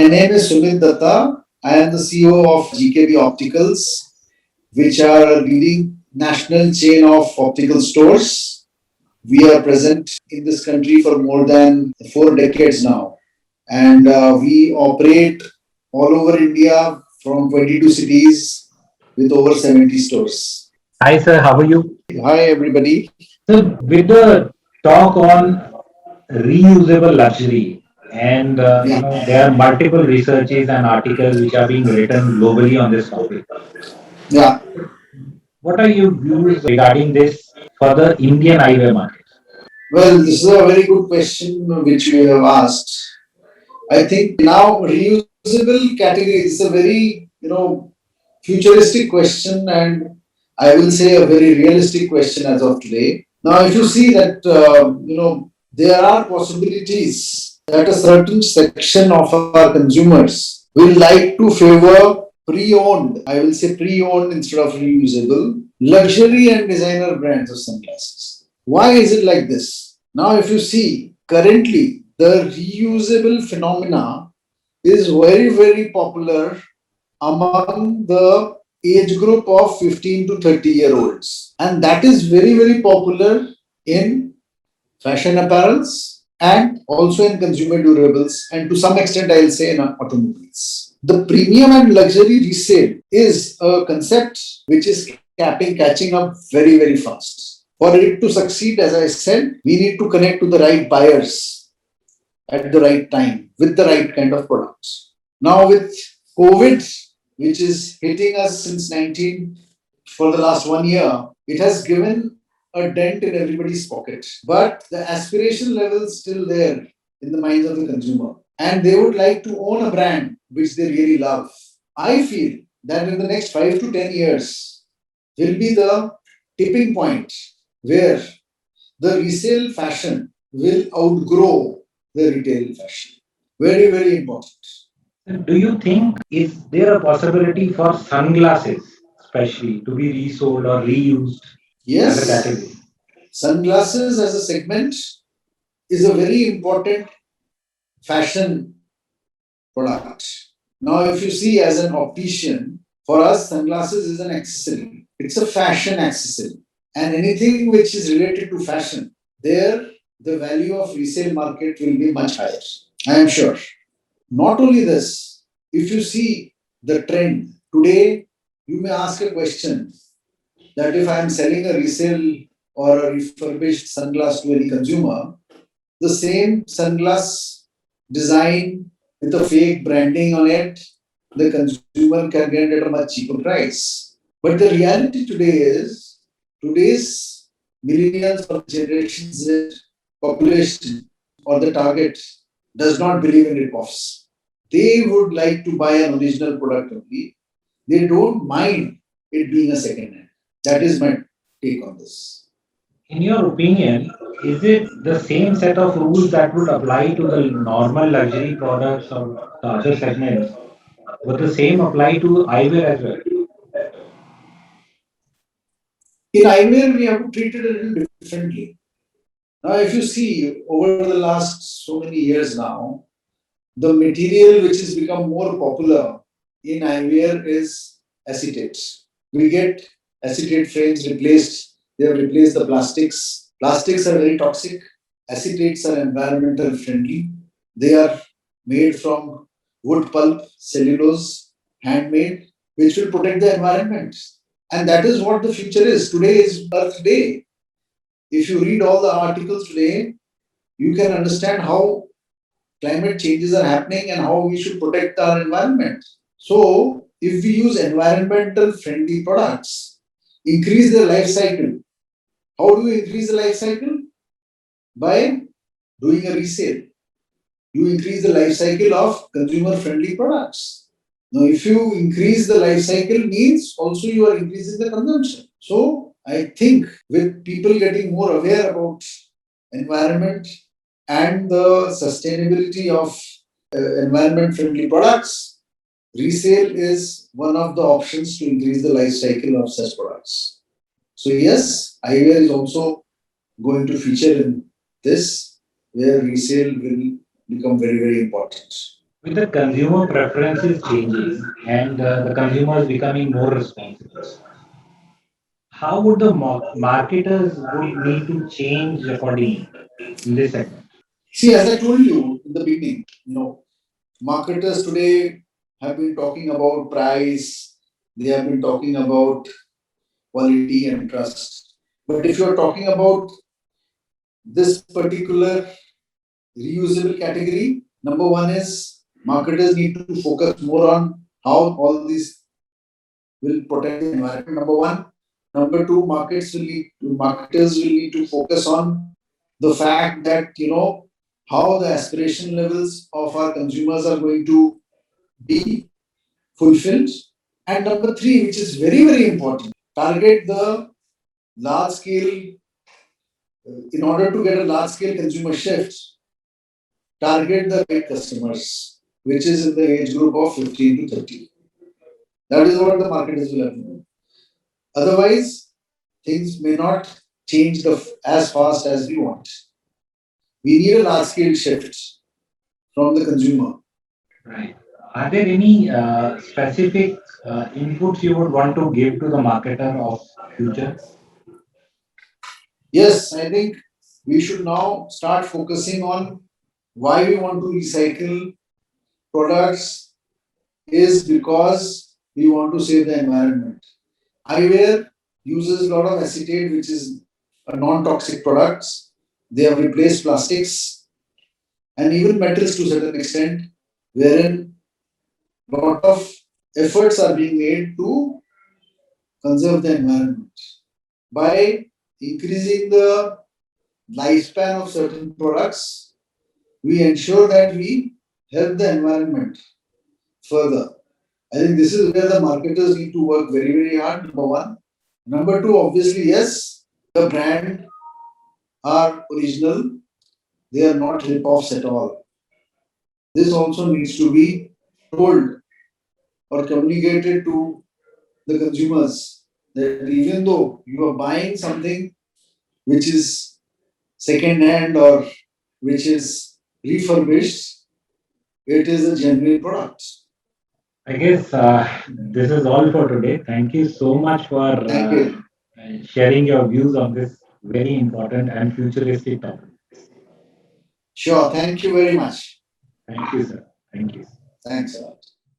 My name is Sumit Datta. I am the CEO of GKB Opticals, which are a leading national chain of optical stores. We are present in this country for more than 4 decades now, and we operate all over India from 22 cities with over 70 stores. Hi, sir. How are you? Hi, everybody. So, with the talk on reusable luxury, and Yeah. there are multiple researches and articles which are being written globally on this topic. Yeah. What are your views regarding this for the Indian eyewear market? Well, this is a very good question which you have asked. I think now reusable category is a very futuristic question, and I will say a very realistic question as of today. Now, if you see that there are possibilities that a certain section of our consumers will like to favor pre-owned. I will say pre-owned instead of reusable luxury and designer brands of sunglasses. Why is it like this? Now, if you see currently the reusable phenomena is very popular among the age group of 15 to 30-year-olds, and that is very popular in fashion apparels and also in consumer durables, and to some extent I'll say in automobiles. The premium and luxury resale is a concept which is catching up very fast. For it to succeed, as I said, we need to connect to the right buyers at the right time with the right kind of products. Now with COVID, which is hitting us since 19 for the last 1 year, it has given a dent in everybody's pocket. But the aspiration level is still there in the minds of the consumer. And they would like to own a brand which they really love. I feel that in the next 5 to 10 years will be the tipping point where the resale fashion will outgrow the retail fashion. Very important. Do you think is there a possibility for sunglasses, especially, to be resold or reused as a Yes, category? sunglasses as a segment is a very important fashion product. Now, if you see as an optician, for us, sunglasses is an accessory. It's a fashion accessory. And anything which is related to fashion, there the value of resale market will be much higher. I am sure. Not only this, if you see the trend today, you may ask a question that if I am selling a resale or a refurbished sunglass to any consumer, the same sunglass design with a fake branding on it, the consumer can get it at a much cheaper price. But the reality today is today's millennials or Generation Z population or the target does not believe in rip-offs. They would like to buy an original product only. They don't mind it being a second hand. That is my take on this. In your opinion, is it the same set of rules that would apply to the normal luxury products or the other segments? Would the same apply to eyewear as well? In eyewear, we have to treat it a little differently. Now, if you see over the last so many years now, the material which has become more popular in eyewear is acetate. We get acetate frames replaced. They have replaced the plastics. Plastics are very toxic. Acetates are environmental friendly. They are made from wood pulp, cellulose, handmade, which will protect the environment. And that is what the future is. Today is Earth Day. If you read all the articles today, you can understand how climate changes are happening and how we should protect our environment. So, if we use environmental friendly products, increase the life cycle. How do you increase the life cycle? By doing a resale. You increase the life cycle of consumer friendly products. Now, if you increase the life cycle, means also you are increasing the consumption. So, I think with people getting more aware about environment and the sustainability of environment friendly products, resale is one of the options to increase the life cycle of such products. So, yes, eyewear is also going to feature in this, where resale will become very important. With the consumer preferences changing and the consumers becoming more responsible, how would the marketers would need to change accordingly in this segment? See, as I told you in the beginning, marketers today have been talking about price, they have been talking about quality and trust. But if you're talking about this particular reusable category, number one is marketers need to focus more on how all these will protect the environment. Number one. Number two, marketers will need to focus on the fact that how the aspiration levels of our consumers are going to be fulfilled. And number three, which is very, very important, target the large scale, in order to get a large scale consumer shift, target the right customers, which is in the age group of 15 to 30. That is what the marketers will have to do. Otherwise, things may not change as fast as we want. We need a large scale shift from the consumer. Right. Are there any specific inputs you would want to give to the marketer of future? Yes, I think we should now start focusing on why we want to recycle products is because we want to save the environment. Eyewear uses a lot of acetate, which is a non-toxic products. They have replaced plastics and even metals to a certain extent, wherein a lot of efforts are being made to conserve the environment. By increasing the lifespan of certain products, we ensure that we help the environment further. I think this is where the marketers need to work very, very hard, number one. Number two, obviously, yes, the brand are original, they are not rip-offs at all. This also needs to be told or communicated to the consumers that even though you are buying something which is second hand or which is refurbished, it is a genuine product. I guess this is all for today. Thank you so much for Thank you. sharing your views on this very important and futuristic topic. Sure. Thank you very much. Thank you, sir. Thank you. Thanks a lot.